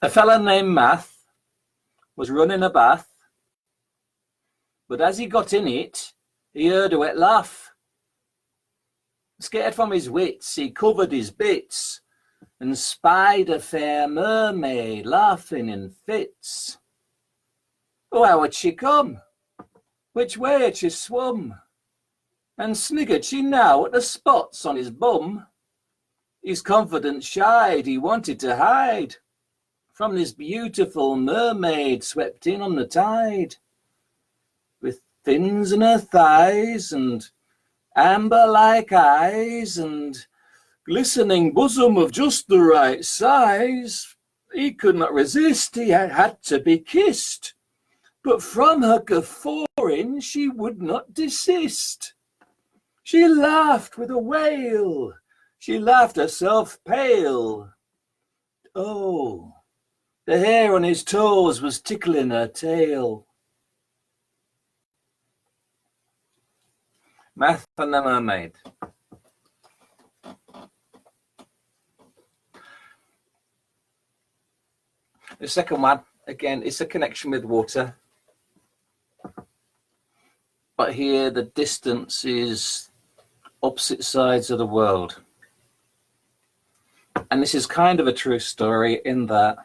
A fella named Math was running a bath, but as he got in it, he heard a wet laugh. Scared from his wits, he covered his bits and spied a fair mermaid laughing in fits. Oh, how had she come? Which way had she swum? And sniggered she now at the spots on his bum? His confidence shied, he wanted to hide from this beautiful mermaid swept in on the tide, with fins in her thighs and amber-like eyes and glistening bosom of just the right size. He could not resist, he had to be kissed, but from her guffawing she would not desist. She laughed with a wail, she laughed herself pale. Oh, the hair on his toes was tickling her tail. Math and the Mermaid. The second one, again, it's a connection with water. But here the distance is opposite sides of the world. And this is kind of a true story in that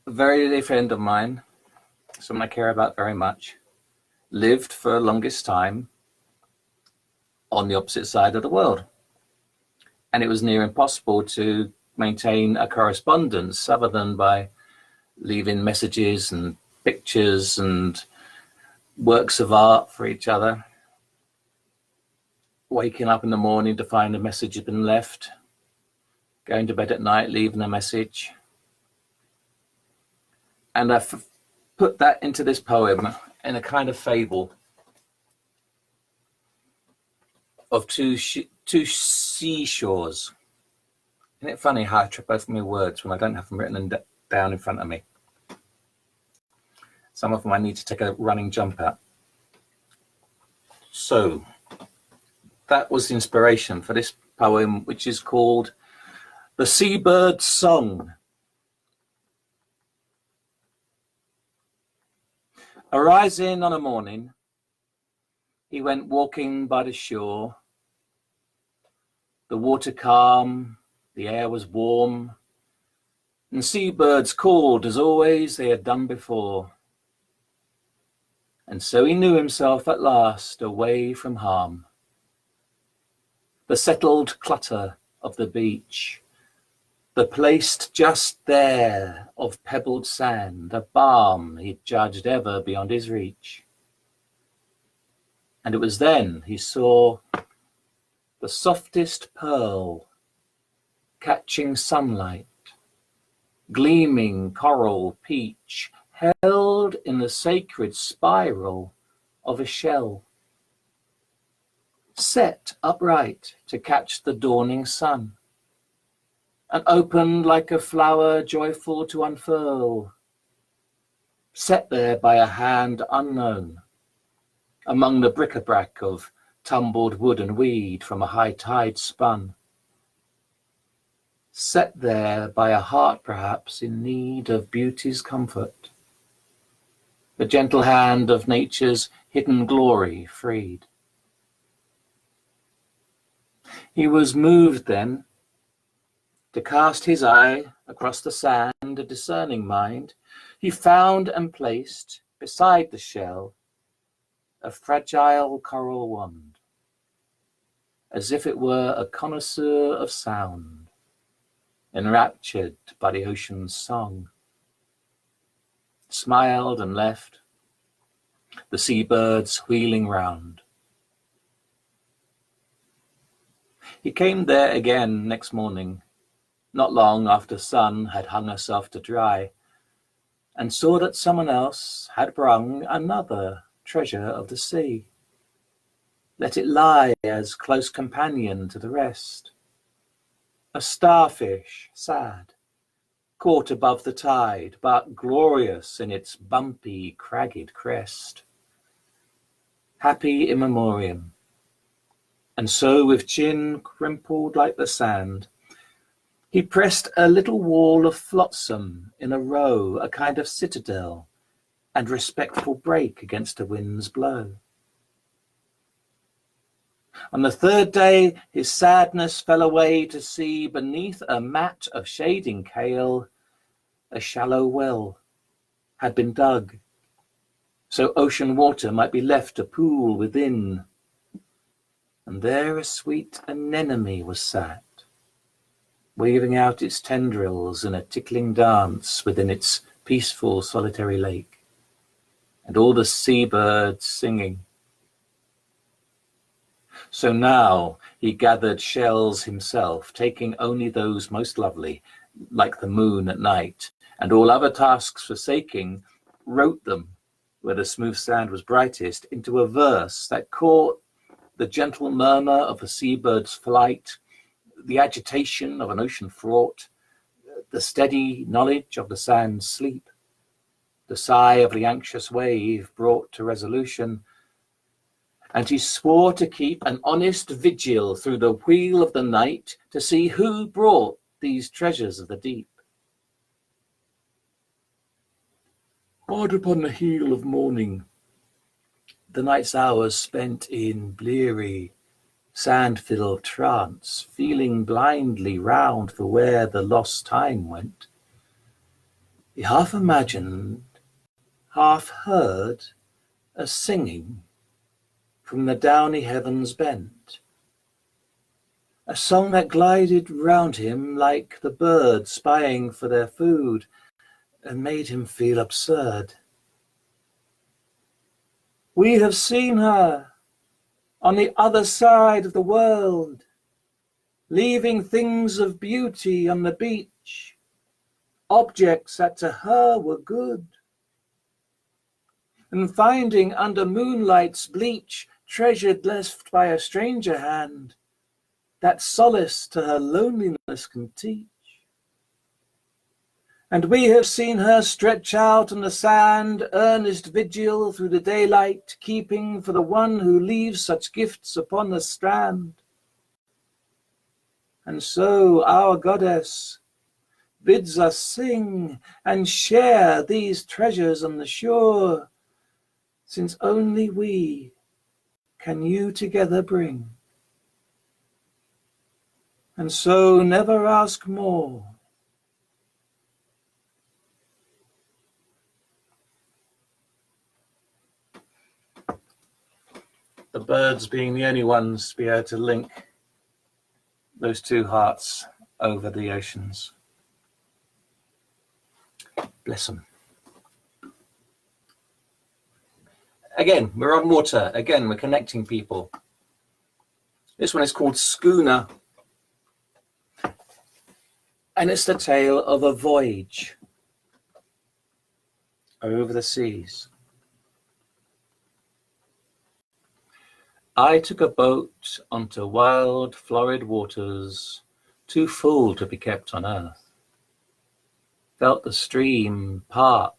a very dear friend of mine, someone I care about very much, lived for the longest time on the opposite side of the world. And it was near impossible to maintain a correspondence other than by leaving messages and pictures and works of art for each other. Waking up in the morning to find a message had been left, going to bed at night, leaving a message. And I put that into this poem in a kind of fable of two seashores. Isn't it funny how I trip over my words when I don't have them written down in front of me? Some of them I need to take a running jump at. So that was the inspiration for this poem, which is called The Seabirds' Song. Arising on a morning, he went walking by the shore. The water calm, the air was warm, and seabirds called as always they had done before. And so he knew himself at last away from harm. The settled clutter of the beach, the placed just there of pebbled sand, a balm he'd judged ever beyond his reach. And it was then he saw the softest pearl catching sunlight, gleaming coral peach, held in the sacred spiral of a shell, set upright to catch the dawning sun, and opened like a flower joyful to unfurl, set there by a hand unknown, among the bric-a-brac of tumbled wood and weed from a high tide spun, set there by a heart perhaps in need of beauty's comfort, the gentle hand of nature's hidden glory freed. He was moved then to cast his eye across the sand, a discerning mind. He found and placed beside the shell a fragile coral wand, as if it were a connoisseur of sound, enraptured by the ocean's song. Smiled and left, the seabirds wheeling round. He came there again next morning, not long after sun had hung herself to dry, and saw that someone else had brung another treasure of the sea. Let it lie as close companion to the rest, a starfish, sad, caught above the tide, but glorious in its bumpy, cragged crest. Happy in memoriam, And so, with chin crimpled like the sand, he pressed a little wall of flotsam in a row, a kind of citadel, and respectful break against a wind's blow. On the third day, his sadness fell away to see, beneath a mat of shading kale, a shallow well had been dug, so ocean water might be left to pool within. And there a sweet anemone was sat, waving out its tendrils in a tickling dance within its peaceful solitary lake, and all the seabirds singing. So now he gathered shells himself, taking only those most lovely, like the moon at night, and all other tasks forsaking, wrote them, where the smooth sand was brightest, into a verse that caught the gentle murmur of a seabird's flight, the agitation of an ocean fraught, the steady knowledge of the sand's sleep, the sigh of the anxious wave brought to resolution. And he swore to keep an honest vigil through the wheel of the night, to see who brought these treasures of the deep. Hard upon the heel of morning, the night's hours spent in bleary, sand-filled trance, feeling blindly round for where the lost time went, he half imagined, half heard, a singing from the downy heavens bent, a song that glided round him like the birds spying for their food, and made him feel absurd. We have seen her on the other side of the world, leaving things of beauty on the beach, objects that to her were good, and finding under moonlight's bleach treasured left by a stranger hand, that solace to her loneliness can teach. And we have seen her stretch out on the sand, earnest vigil through the daylight, keeping for the one who leaves such gifts upon the strand. And so our goddess bids us sing and share these treasures on the shore, since only we can you together bring. And so never ask more. The birds being the only ones to be able to link those two hearts over the oceans. Bless them. Again, we're on water. Again, we're connecting people. This one is called Schooner. And it's the tale of a voyage over the seas. I took a boat onto wild, florid waters, too full to be kept on earth. Felt the stream part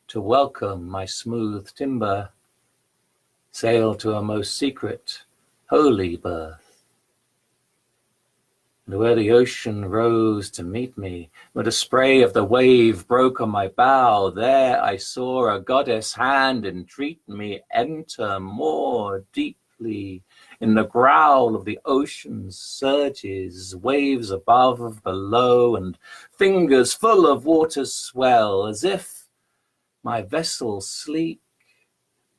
to welcome my smooth timber, sailed to a most secret, holy birth. And where the ocean rose to meet me, where the spray of the wave broke on my bow, there I saw a goddess hand entreat me enter more deeply in the growl of the ocean's surges, waves above, below, and fingers full of water's swell, as if my vessel sleek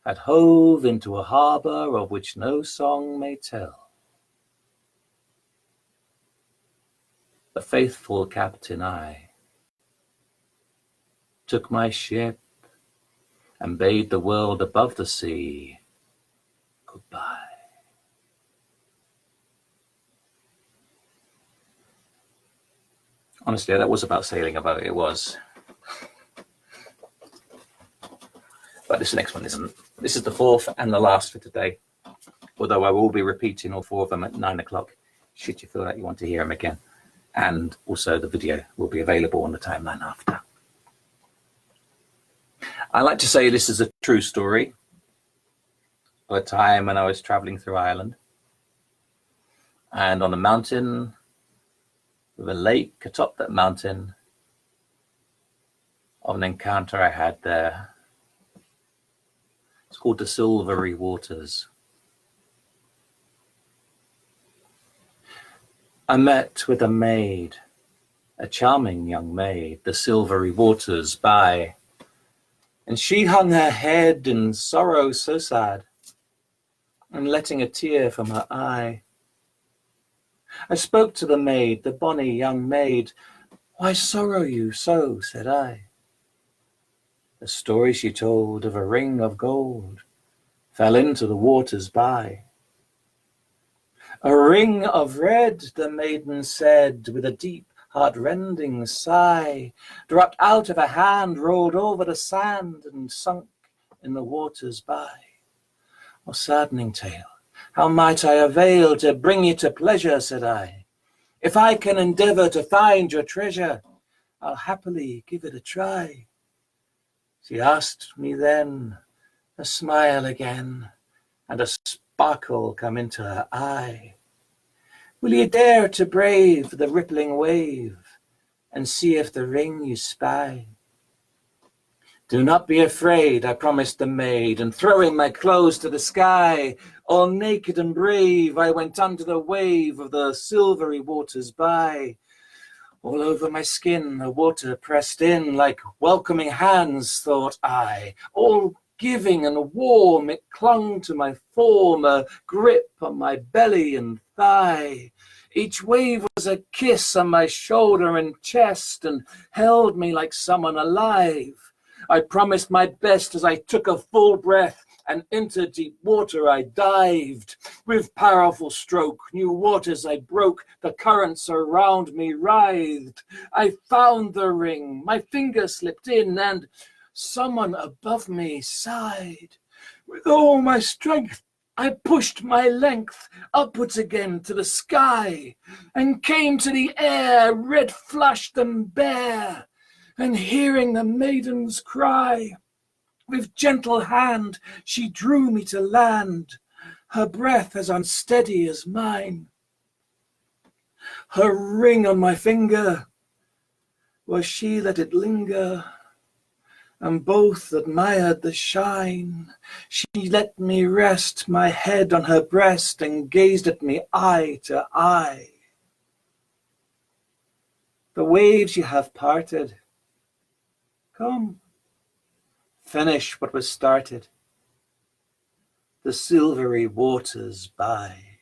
had hove into a harbour of which no song may tell. The faithful captain I took my ship and bade the world above the sea goodbye. Honestly, that was about sailing a boat, it was. But this next one isn't. This is the fourth and the last for today, although I will be repeating all four of them at 9 o'clock, should you feel like you want to hear them again. And also the video will be available on the timeline after. I like to say this is a true story of a time when I was traveling through Ireland. And on a mountain, with a lake atop that mountain, of an encounter I had there. It's called the Silvery Waters. I met with a maid, a charming young maid, the Silvery Waters by, and she hung her head in sorrow so sad, and letting a tear from her eye. I spoke to the maid, the bonny young maid. Why sorrow you so, said I. The story she told of a ring of gold fell into the waters by. A ring of red, the maiden said, with a deep, heart-rending sigh, dropped out of her hand, rolled over the sand, and sunk in the waters by. O saddening tale, how might I avail to bring you to pleasure, said I. If I can endeavour to find your treasure, I'll happily give it a try. She asked me then, a smile again, and a sparkle come into her eye. Will you dare to brave the rippling wave, and see if the ring you spy? Do not be afraid, I promised the maid, and throwing my clothes to the sky, all naked and brave, I went under the wave of the silvery waters by. All over my skin the water pressed in like welcoming hands, thought I. All giving and warm, it clung to my form, a grip on my belly and thigh. Each wave was a kiss on my shoulder and chest, and held me like someone alive. I promised my best as I took a full breath, and into deep water I dived. With powerful stroke, new waters I broke, the currents around me writhed. I found the ring, my finger slipped in, and someone above me sighed. With all my strength, I pushed my length upwards again to the sky, and came to the air, red flushed and bare, and hearing the maiden's cry, with gentle hand she drew me to land, her breath as unsteady as mine. Her ring on my finger, where she let it linger, and both admired the shine. She let me rest my head on her breast, and gazed at me eye to eye. The waves you have parted, come, finish what was started. The silvery waters by.